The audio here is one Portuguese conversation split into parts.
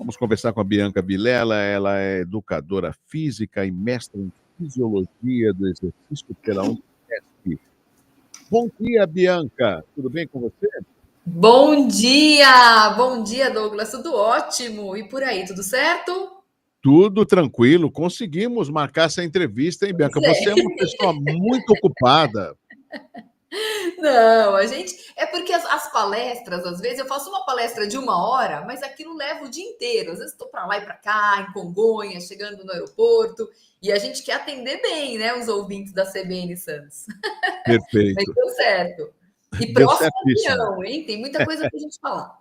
Vamos conversar com a Bianca Vilela, ela é educadora física e mestre em fisiologia do exercício pela Unesp. Bom dia, Bianca. Tudo bem com você? Bom dia! Bom dia, Douglas. Tudo ótimo. E por aí, tudo certo? Tudo tranquilo. Conseguimos marcar essa entrevista, hein, Bianca? Pois Você é é. uma pessoa muito ocupada. Não, a gente. É porque as palestras, às vezes, eu faço uma palestra de 1 hora, mas aquilo leva o dia inteiro. Às vezes estou para lá e para cá, em Congonhas, chegando no aeroporto, e a gente quer atender bem, né, os ouvintes da CBN Santos. Mas Perfeito. deu certo. E Deu próximo certíssimo. avião, hein? Tem muita coisa para a gente falar.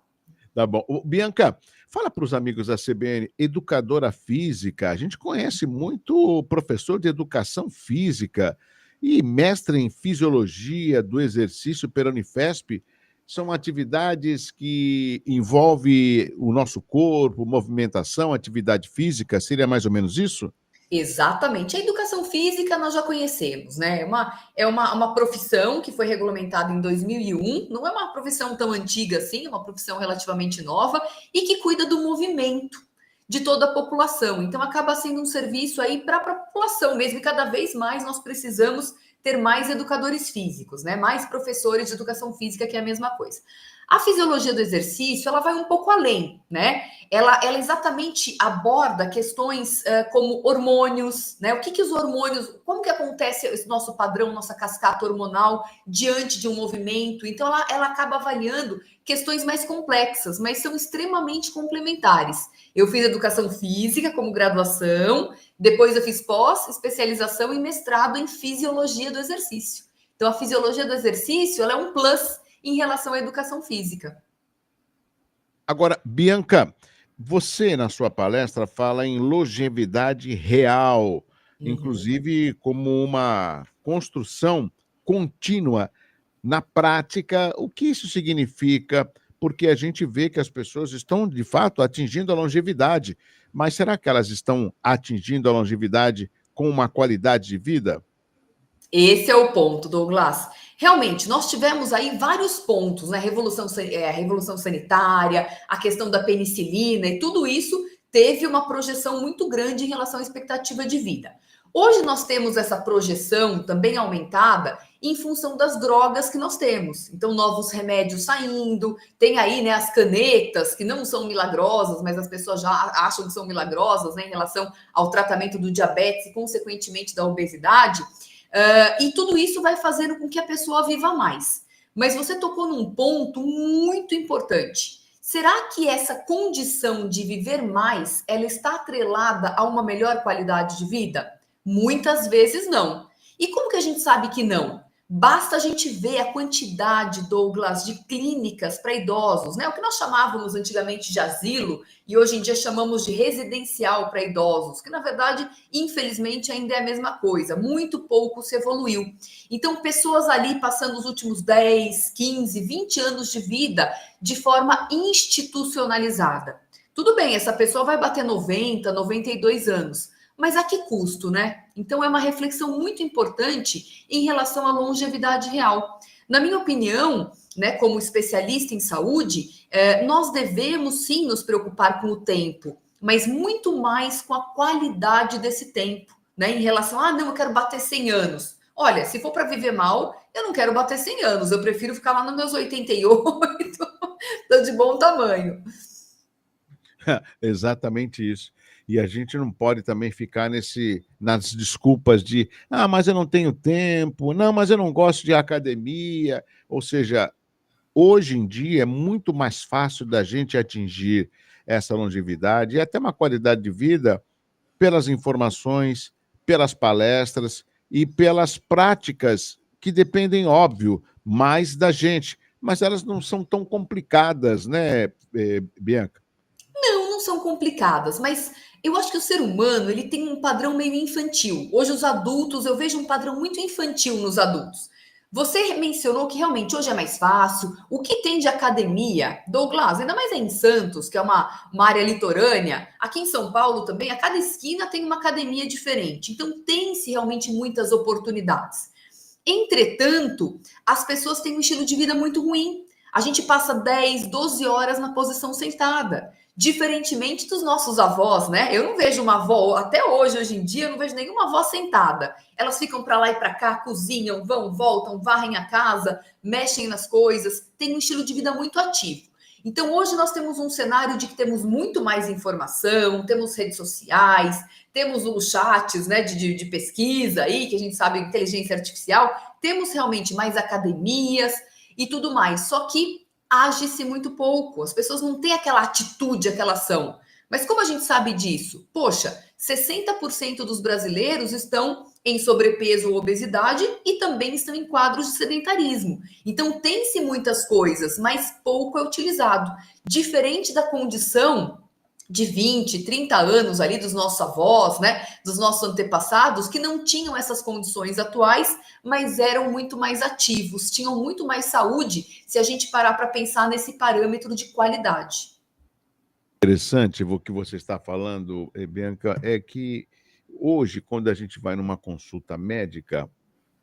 Tá bom. Bianca, fala para os amigos da CBN, educadora física. A gente conhece muito professor de educação física e mestre em fisiologia do exercício pela Unifesp. São atividades que envolvem o nosso corpo, movimentação, atividade física. Seria mais ou menos isso? Exatamente. A educação física nós já conhecemos, né? É uma profissão que foi regulamentada em 2001, não é uma profissão tão antiga assim, é uma profissão relativamente nova e que cuida do movimento de toda a população. Então, acaba sendo um serviço aí para a população mesmo, e cada vez mais nós precisamos ter mais educadores físicos, né? Mais professores de educação física, que é a mesma coisa. A fisiologia do exercício, ela vai um pouco além, né? Ela exatamente aborda questões como hormônios, né? O que os hormônios, como que acontece esse nosso padrão, nossa cascata hormonal diante de um movimento. Então, ela acaba avaliando questões mais complexas, mas são extremamente complementares. Eu fiz educação física como graduação, depois eu fiz pós-especialização e mestrado em fisiologia do exercício. Então, a fisiologia do exercício, ela é um plus em relação à educação física. Agora, Bianca, você na sua palestra fala em longevidade real, Uhum. inclusive como uma construção contínua. Na prática, o que isso significa? Porque a gente vê que as pessoas estão, de fato, atingindo a longevidade, mas será que elas estão atingindo a longevidade com uma qualidade de vida? Esse é o ponto, Douglas. Realmente, nós tivemos aí vários pontos, né? A revolução sanitária, a questão da penicilina e tudo isso teve uma projeção muito grande em relação à expectativa de vida. Hoje nós temos essa projeção também aumentada em função das drogas que nós temos. Então, novos remédios saindo, tem aí, né, as canetas que não são milagrosas, mas as pessoas já acham que são milagrosas, né, em relação ao tratamento do diabetes e, consequentemente, da obesidade. E tudo isso vai fazendo com que a pessoa viva mais. Mas você tocou num ponto muito importante. Será que essa condição de viver mais, ela está atrelada a uma melhor qualidade de vida? Muitas vezes não. E como que a gente sabe que não? Basta a gente ver a quantidade, Douglas, de clínicas para idosos, né? O que nós chamávamos antigamente de asilo e hoje em dia chamamos de residencial para idosos, que na verdade, infelizmente, ainda é a mesma coisa. Muito pouco se evoluiu. Então, pessoas ali passando os últimos 10, 15, 20 anos de vida de forma institucionalizada. Tudo bem, essa pessoa vai bater 90, 92 anos, mas a que custo, né? Então é uma reflexão muito importante em relação à longevidade real. Na minha opinião, né, como especialista em saúde, nós devemos sim nos preocupar com o tempo, mas muito mais com a qualidade desse tempo, né? Em relação a, não, eu quero bater 100 anos. Olha, se for para viver mal, eu não quero bater 100 anos, eu prefiro ficar lá nos meus 88, tô de bom tamanho. Exatamente isso. E a gente não pode também ficar nas desculpas de, mas eu não tenho tempo, não, mas eu não gosto de academia. Ou seja, hoje em dia é muito mais fácil da gente atingir essa longevidade e até uma qualidade de vida pelas informações, pelas palestras e pelas práticas que dependem, óbvio, mais da gente, mas elas não são tão complicadas, né, Bianca? Não são complicadas, mas eu acho que o ser humano ele tem um padrão meio infantil. Hoje os adultos, eu vejo um padrão muito infantil nos adultos. Você mencionou que realmente hoje é mais fácil. O que tem de academia, Douglas, ainda mais em Santos, que é uma área litorânea, aqui em São Paulo também, a cada esquina tem uma academia diferente. Então tem-se realmente muitas oportunidades. Entretanto, as pessoas têm um estilo de vida muito ruim. A gente passa 10, 12 horas na posição sentada. Diferentemente dos nossos avós, né? Eu não vejo uma avó, até hoje em dia, eu não vejo nenhuma avó sentada. Elas ficam para lá e para cá, cozinham, vão, voltam, varrem a casa, mexem nas coisas, tem um estilo de vida muito ativo. Então, hoje nós temos um cenário de que temos muito mais informação, temos redes sociais, temos os chats, né, de pesquisa aí, que a gente sabe, inteligência artificial, temos realmente mais academias e tudo mais. Só que age-se muito pouco. As pessoas não têm aquela atitude, aquela ação. Mas como a gente sabe disso? Poxa, 60% dos brasileiros estão em sobrepeso ou obesidade e também estão em quadros de sedentarismo. Então, tem-se muitas coisas, mas pouco é utilizado. Diferente da condição de 20, 30 anos ali dos nossos avós, né, dos nossos antepassados, que não tinham essas condições atuais, mas eram muito mais ativos, tinham muito mais saúde, se a gente parar para pensar nesse parâmetro de qualidade. Interessante o que você está falando, Bianca, é que hoje, quando a gente vai numa consulta médica,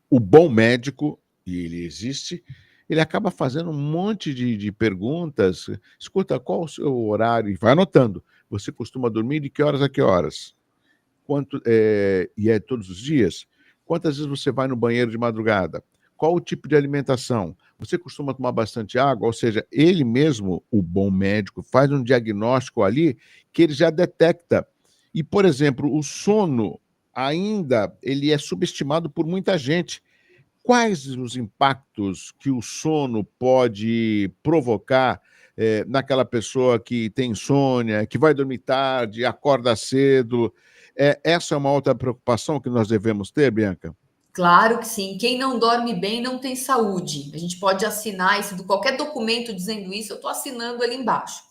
o bom médico, e ele existe, ele acaba fazendo um monte de perguntas. Escuta, qual o seu horário? E vai anotando. Você costuma dormir de que horas a que horas? E é todos os dias? Quantas vezes você vai no banheiro de madrugada? Qual o tipo de alimentação? Você costuma tomar bastante água? Ou seja, ele mesmo, o bom médico, faz um diagnóstico ali que ele já detecta. E, por exemplo, o sono ainda ele é subestimado por muita gente. Quais os impactos que o sono pode provocar naquela pessoa que tem insônia, que vai dormir tarde, acorda cedo? Essa é uma outra preocupação que nós devemos ter, Bianca? Claro que sim. Quem não dorme bem não tem saúde. A gente pode assinar isso, qualquer documento dizendo isso, eu estou assinando ali embaixo.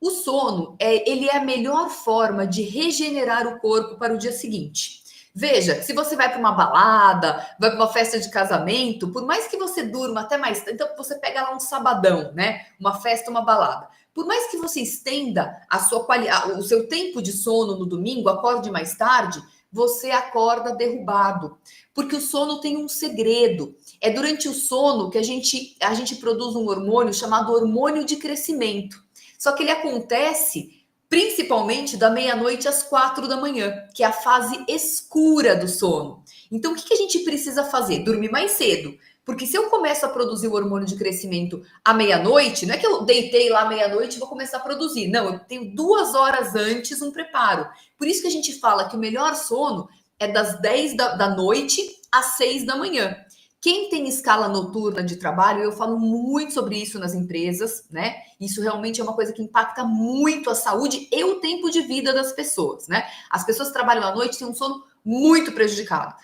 O sono, ele é a melhor forma de regenerar o corpo para o dia seguinte. Veja, se você vai para uma balada, vai para uma festa de casamento, por mais que você durma até mais, então você pega lá um sabadão, né? Uma festa, uma balada. Por mais que você estenda a sua o seu tempo de sono no domingo, acorde mais tarde, você acorda derrubado, porque o sono tem um segredo. É durante o sono que a gente produz um hormônio chamado hormônio de crescimento. Só que ele acontece principalmente da meia-noite às 4 da manhã, que é a fase escura do sono. Então, o que a gente precisa fazer? Dormir mais cedo. Porque se eu começo a produzir o hormônio de crescimento à meia-noite, não é que eu deitei lá à meia-noite e vou começar a produzir. Não, eu tenho 2 horas antes um preparo. Por isso que a gente fala que o melhor sono é das 10 da noite às 6 da manhã. Quem tem escala noturna de trabalho, eu falo muito sobre isso nas empresas, né? Isso realmente é uma coisa que impacta muito a saúde e o tempo de vida das pessoas, né? As pessoas que trabalham à noite têm um sono muito prejudicado.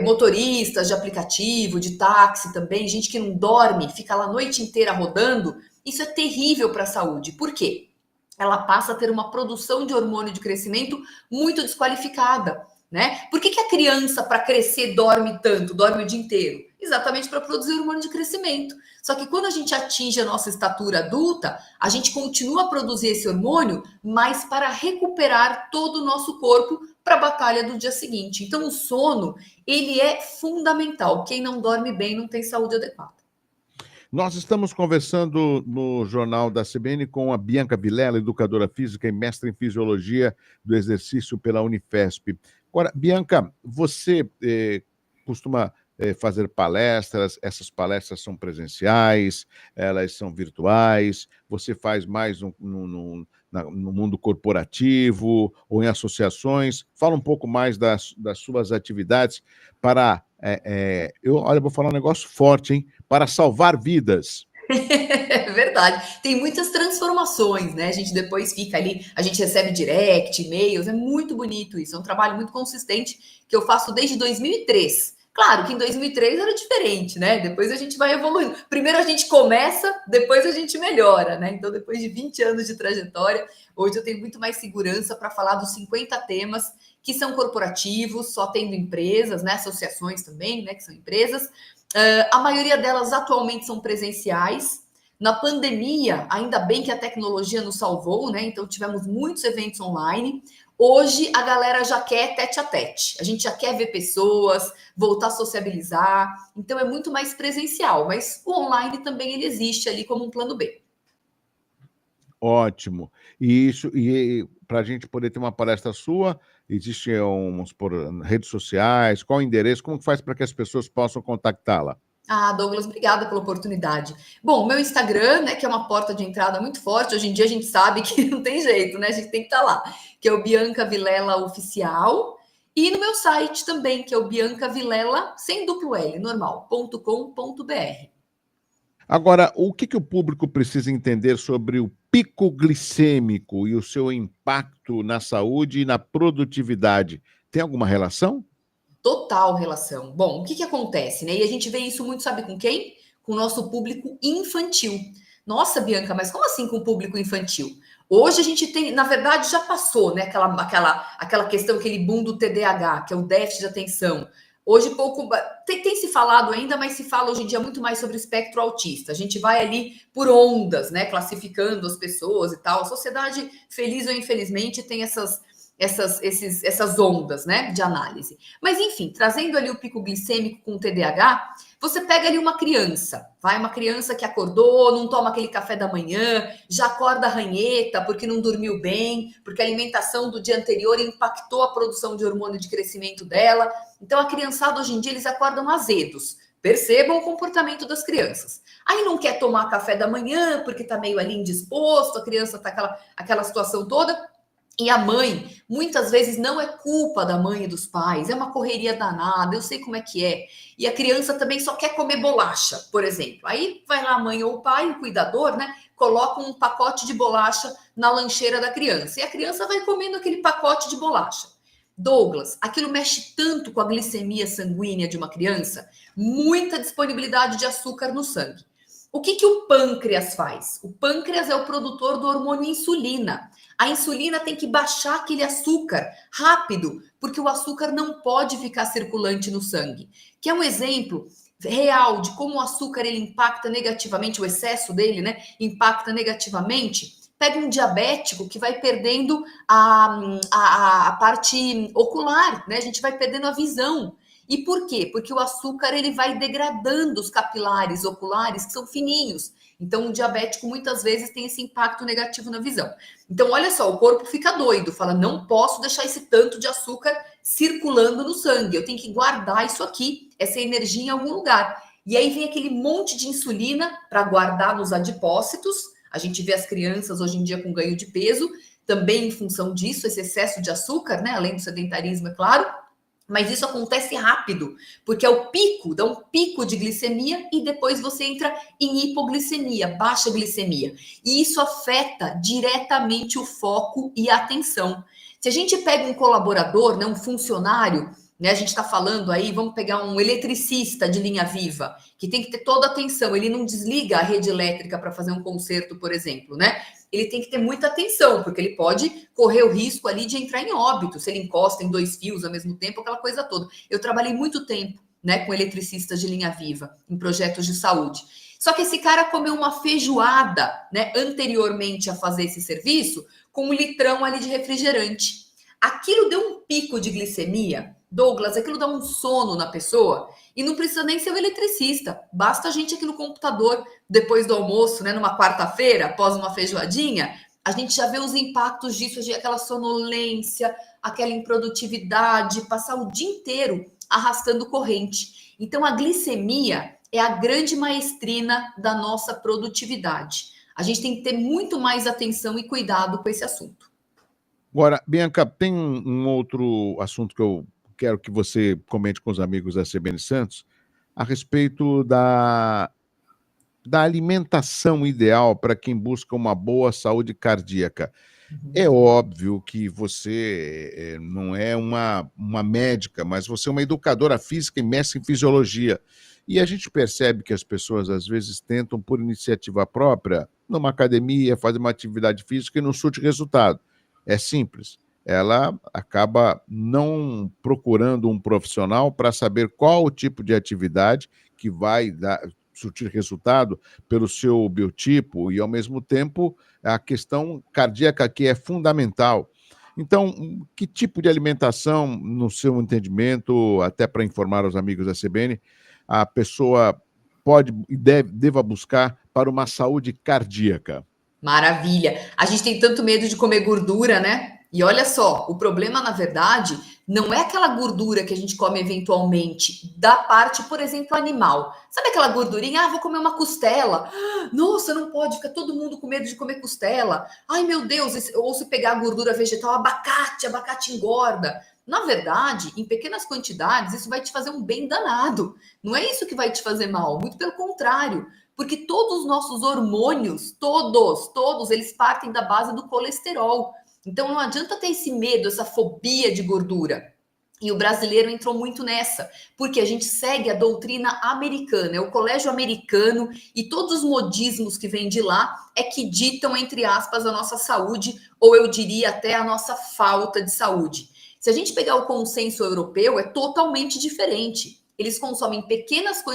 Motoristas de aplicativo, de táxi também, gente que não dorme, fica lá a noite inteira rodando, isso é terrível para a saúde. Por quê? Ela passa a ter uma produção de hormônio de crescimento muito desqualificada. Né? Por que a criança, para crescer, dorme tanto, dorme o dia inteiro? Exatamente para produzir hormônio de crescimento. Só que quando a gente atinge a nossa estatura adulta, a gente continua a produzir esse hormônio, mas para recuperar todo o nosso corpo para a batalha do dia seguinte. Então, o sono, ele é fundamental. Quem não dorme bem não tem saúde adequada. Nós estamos conversando no Jornal da CBN com a Bianca Vilela, educadora física e mestre em fisiologia do exercício pela Unifesp. Agora, Bianca, você costuma fazer palestras, essas palestras são presenciais, elas são virtuais, você faz mais no mundo corporativo ou em associações? Fala um pouco mais das suas atividades para... eu vou falar um negócio forte, hein? Para salvar vidas. É verdade. Tem muitas transformações, né? A gente depois fica ali, a gente recebe direct, e-mails, é muito bonito isso. É um trabalho muito consistente que eu faço desde 2003. Claro que em 2003 era diferente, né? Depois a gente vai evoluindo. Primeiro a gente começa, depois a gente melhora, né? Então, depois de 20 anos de trajetória, hoje eu tenho muito mais segurança para falar dos 50 temas que são corporativos, só tendo empresas, né? Associações também, né? Que são empresas. A maioria delas atualmente são presenciais. Na pandemia, ainda bem que a tecnologia nos salvou, né? Então tivemos muitos eventos online. Hoje a galera já quer tete a tete. A gente já quer ver pessoas, voltar a sociabilizar. Então é muito mais presencial, mas o online também ele existe ali como um plano B. Ótimo. E para a gente poder ter uma palestra sua, existe, vamos supor, redes sociais, qual o endereço, como que faz para que as pessoas possam contactá-la? Ah, Douglas, obrigada pela oportunidade. Bom, o meu Instagram, né, que é uma porta de entrada muito forte, hoje em dia a gente sabe que não tem jeito, né? A gente tem que estar lá, que é o Bianca Vilela Oficial. E no meu site também, que é o Bianca Vilela, sem duplo L, normal.com.br. Agora, o que o público precisa entender sobre o pico glicêmico e o seu impacto na saúde e na produtividade? Tem alguma relação? Total relação. Bom, o que acontece, né? E a gente vê isso muito, sabe com quem? Com o nosso público infantil. Nossa, Bianca, mas como assim com o público infantil? Hoje a gente tem, na verdade, já passou, né? Aquela questão, aquele boom do TDAH, que é o déficit de atenção. Hoje pouco tem se falado ainda, mas se fala hoje em dia muito mais sobre o espectro autista. A gente vai ali por ondas, né? Classificando as pessoas e tal. A sociedade, feliz ou infelizmente, tem essas ondas, né, de análise. Mas enfim, trazendo ali o pico glicêmico com o TDAH, você pega ali uma criança, vai, uma criança que acordou, não toma aquele café da manhã, já acorda ranheta porque não dormiu bem, porque a alimentação do dia anterior impactou a produção de hormônio de crescimento dela. Então a criançada hoje em dia eles acordam azedos. Percebam o comportamento das crianças. Aí não quer tomar café da manhã porque tá meio ali indisposto, a criança tá aquela situação toda. E a mãe, muitas vezes, não é culpa da mãe e dos pais, é uma correria danada, eu sei como é que é. E a criança também só quer comer bolacha, por exemplo. Aí vai lá a mãe ou o pai, o cuidador, né? Coloca um pacote de bolacha na lancheira da criança. E a criança vai comendo aquele pacote de bolacha. Douglas, aquilo mexe tanto com a glicemia sanguínea de uma criança, muita disponibilidade de açúcar no sangue. O que o pâncreas faz? O pâncreas é o produtor do hormônio insulina. A insulina tem que baixar aquele açúcar rápido, porque o açúcar não pode ficar circulante no sangue. Que é um exemplo real de como o açúcar ele impacta negativamente, o excesso dele, né? Impacta negativamente. Pega um diabético que vai perdendo a parte ocular, né? A gente vai perdendo a visão. E por quê? Porque o açúcar ele vai degradando os capilares oculares, que são fininhos. Então, o diabético muitas vezes tem esse impacto negativo na visão. Então, olha só, o corpo fica doido, fala: não posso deixar esse tanto de açúcar circulando no sangue, eu tenho que guardar isso aqui, essa energia em algum lugar. E aí vem aquele monte de insulina para guardar nos adipócitos. A gente vê as crianças hoje em dia com ganho de peso, também em função disso, esse excesso de açúcar, né? Além do sedentarismo, é claro. Mas isso acontece rápido, porque é o pico, dá um pico de glicemia e depois você entra em hipoglicemia, baixa glicemia. E isso afeta diretamente o foco e a atenção. Se a gente pega um colaborador, né, um funcionário, né, a gente está falando aí, vamos pegar um eletricista de linha viva, que tem que ter toda a atenção, ele não desliga a rede elétrica para fazer um conserto, por exemplo, né? Ele tem que ter muita atenção, porque ele pode correr o risco ali de entrar em óbito, se ele encosta em dois fios ao mesmo tempo, aquela coisa toda. Eu trabalhei muito tempo, né, com eletricistas de linha viva, em projetos de saúde. Só que esse cara comeu uma feijoada, né, anteriormente a fazer esse serviço, com um litrão ali de refrigerante. Aquilo deu um pico de glicemia, Douglas, aquilo dá um sono na pessoa, e não precisa nem ser o eletricista, basta a gente aqui no computador, depois do almoço, né, numa quarta-feira, após uma feijoadinha, a gente já vê os impactos disso, aquela sonolência, aquela improdutividade, passar o dia inteiro arrastando corrente. Então, a glicemia é a grande maestrina da nossa produtividade. A gente tem que ter muito mais atenção e cuidado com esse assunto. Agora, Bianca, tem um outro assunto que eu quero que você comente com os amigos da CBN Santos a respeito da alimentação ideal para quem busca uma boa saúde cardíaca. É óbvio que você não é uma médica, mas você é uma educadora física e mestre em fisiologia. E a gente percebe que as pessoas, às vezes, tentam, por iniciativa própria, numa academia, fazer uma atividade física e não surte resultado. É simples. Ela acaba não procurando um profissional para saber qual o tipo de atividade que vai surtir resultado pelo seu biotipo e, ao mesmo tempo, a questão cardíaca que é fundamental. Então, que tipo de alimentação, no seu entendimento, até para informar os amigos da CBN, a pessoa pode e deva buscar para uma saúde cardíaca? Maravilha. A gente tem tanto medo de comer gordura, né? E olha só, o problema, na verdade, não é aquela gordura que a gente come eventualmente da parte, por exemplo, animal. Sabe aquela gordurinha? Ah, vou comer uma costela. Nossa, não pode, fica todo mundo com medo de comer costela. Ai, meu Deus, ou se pegar a gordura vegetal, abacate engorda. Na verdade, em pequenas quantidades, isso vai te fazer um bem danado. Não é isso que vai te fazer mal, muito pelo contrário. Porque todos os nossos hormônios, todos, eles partem da base do colesterol. Então não adianta ter esse medo, essa fobia de gordura. E o brasileiro entrou muito nessa, porque a gente segue a doutrina americana, é o colégio americano e todos os modismos que vêm de lá é que ditam, entre aspas, a nossa saúde, ou eu diria até a nossa falta de saúde. Se a gente pegar o consenso europeu, é totalmente diferente. Eles consomem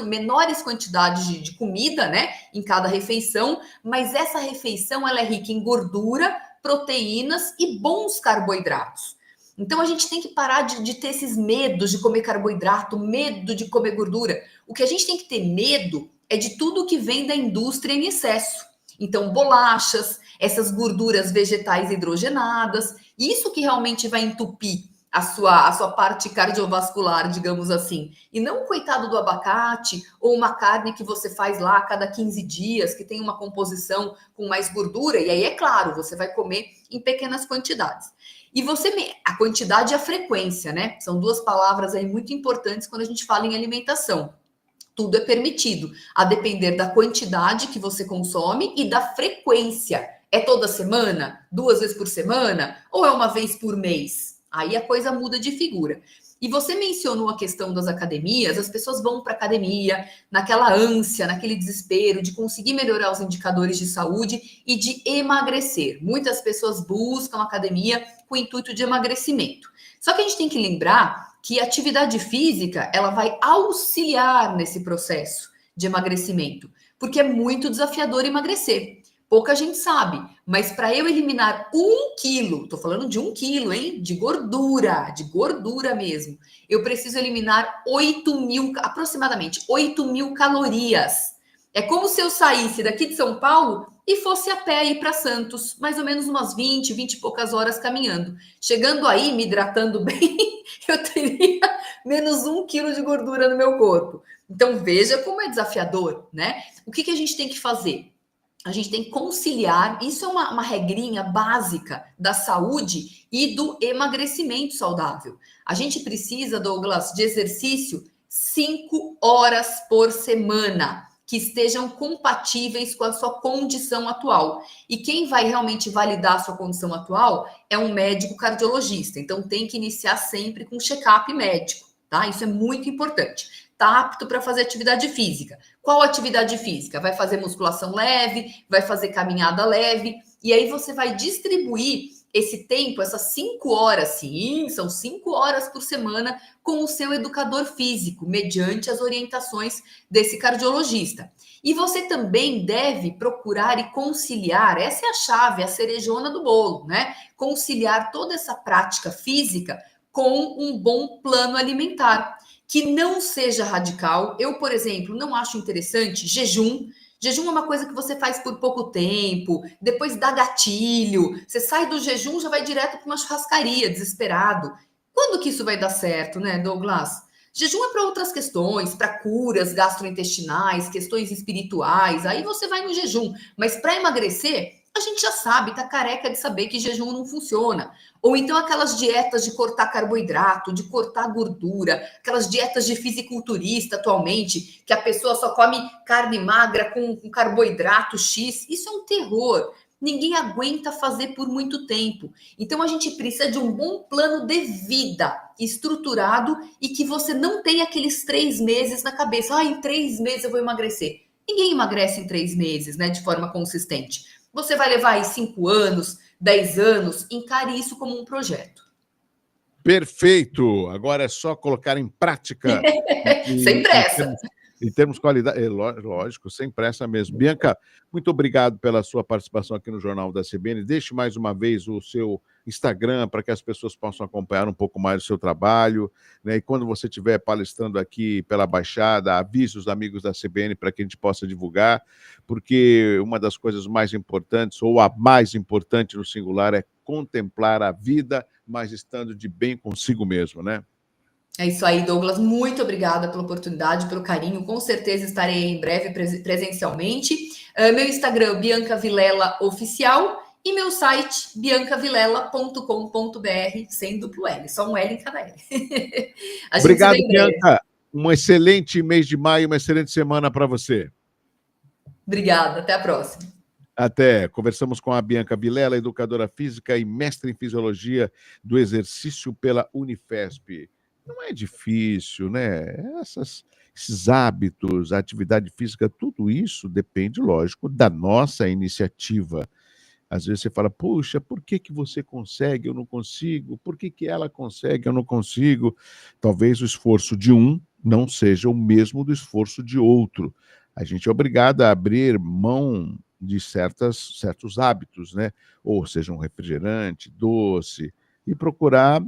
menores quantidades de comida, né, em cada refeição, mas essa refeição ela é rica em gordura, proteínas e bons carboidratos. Então a gente tem que parar de ter esses medos de comer carboidrato, medo de comer gordura. O que a gente tem que ter medo é de tudo que vem da indústria em excesso. Então, bolachas, essas gorduras vegetais hidrogenadas, isso que realmente vai entupir a sua parte cardiovascular, digamos assim. E não o coitado do abacate ou uma carne que você faz lá a cada 15 dias, que tem uma composição com mais gordura, e aí, é claro, você vai comer em pequenas quantidades. E a quantidade e a frequência, né? São duas palavras aí muito importantes quando a gente fala em alimentação. Tudo é permitido, a depender da quantidade que você consome e da frequência. É toda semana? 2 vezes por semana? Ou é uma vez por mês? Aí a coisa muda de figura. E você mencionou a questão das academias, as pessoas vão para a academia naquela ânsia, naquele desespero de conseguir melhorar os indicadores de saúde e de emagrecer. Muitas pessoas buscam a academia com o intuito de emagrecimento. Só que a gente tem que lembrar que a atividade física ela vai auxiliar nesse processo de emagrecimento, porque é muito desafiador emagrecer. Pouca gente sabe, mas para eu eliminar 1 quilo, tô falando de 1 quilo, hein? De gordura mesmo. Eu preciso eliminar 8.000, aproximadamente 8.000 calorias. É como se eu saísse daqui de São Paulo e fosse a pé ir para Santos, mais ou menos umas 20 e poucas horas caminhando. Chegando aí, me hidratando bem, eu teria menos 1 quilo de gordura no meu corpo. Então veja como é desafiador, né? O que a gente tem que fazer? A gente tem que conciliar, isso é uma regrinha básica da saúde e do emagrecimento saudável. A gente precisa, Douglas, de exercício 5 horas por semana, que estejam compatíveis com a sua condição atual. E quem vai realmente validar a sua condição atual é um médico cardiologista. Então tem que iniciar sempre com check-up médico, tá? Isso é muito importante. Está apto para fazer atividade física. Qual atividade física? Vai fazer musculação leve, vai fazer caminhada leve, e aí você vai distribuir esse tempo, essas 5 horas, sim, são 5 horas por semana, com o seu educador físico, mediante as orientações desse cardiologista. E você também deve procurar e conciliar, essa é a chave, a cerejona do bolo, né? Conciliar toda essa prática física com um bom plano alimentar que não seja radical. Eu, por exemplo, não acho interessante jejum. Jejum é uma coisa que você faz por pouco tempo, depois dá gatilho, você sai do jejum, já vai direto para uma churrascaria, desesperado. Quando que isso vai dar certo, né, Douglas? Jejum é para outras questões, para curas gastrointestinais, questões espirituais, aí você vai no jejum. Mas para emagrecer, a gente já sabe, tá careca de saber que jejum não funciona. Ou então aquelas dietas de cortar carboidrato, de cortar gordura, aquelas dietas de fisiculturista atualmente, que a pessoa só come carne magra com carboidrato X. Isso é um terror. Ninguém aguenta fazer por muito tempo. Então a gente precisa de um bom plano de vida estruturado e que você não tenha aqueles 3 meses na cabeça. Ah, em 3 meses eu vou emagrecer. Ninguém emagrece em 3 meses, né, de forma consistente. Você vai levar aí 5 anos, 10 anos, encare isso como um projeto. Perfeito! Agora é só colocar em prática. Sem pressa. Em termos de qualidade, lógico, sem pressa mesmo. Bianca, muito obrigado pela sua participação aqui no Jornal da CBN. Deixe mais uma vez o seu Instagram para que as pessoas possam acompanhar um pouco mais o seu trabalho, né? E quando você estiver palestrando aqui pela Baixada, avise os amigos da CBN para que a gente possa divulgar, porque uma das coisas mais importantes, ou a mais importante no singular, é contemplar a vida, mas estando de bem consigo mesmo, né? É isso aí, Douglas. Muito obrigada pela oportunidade, pelo carinho. Com certeza estarei em breve presencialmente. Meu Instagram, Bianca Vilela Oficial, e meu site, biancavilela.com.br, sem duplo L, só um L em cada L. A gente se vê Obrigado, em breve. Bianca. Um excelente mês de maio, uma excelente semana para você. Obrigada, até a próxima. Até. Conversamos com a Bianca Vilela, educadora física e mestre em fisiologia do exercício pela Unifesp. Não é difícil, né? Esses hábitos, a atividade física, tudo isso depende, lógico, da nossa iniciativa. Às vezes você fala, puxa, por que que você consegue, eu não consigo? Por que que ela consegue, eu não consigo? Talvez o esforço de um não seja o mesmo do esforço de outro. A gente é obrigado a abrir mão de certos hábitos, né? Ou seja, um refrigerante, doce, e procurar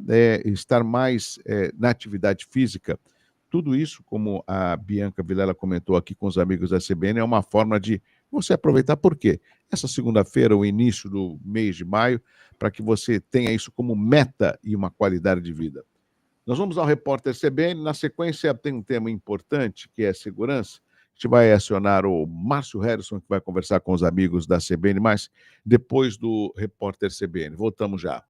estar mais na atividade física. Tudo isso, como a Bianca Vilela comentou aqui com os amigos da CBN, é uma forma de você aproveitar. Por quê? Essa segunda-feira, o início do mês de maio, para que você tenha isso como meta e uma qualidade de vida. Nós vamos ao repórter CBN. Na sequência, tem um tema importante, que é segurança. A gente vai acionar o Márcio Harrison, que vai conversar com os amigos da CBN, mas depois do repórter CBN. Voltamos já.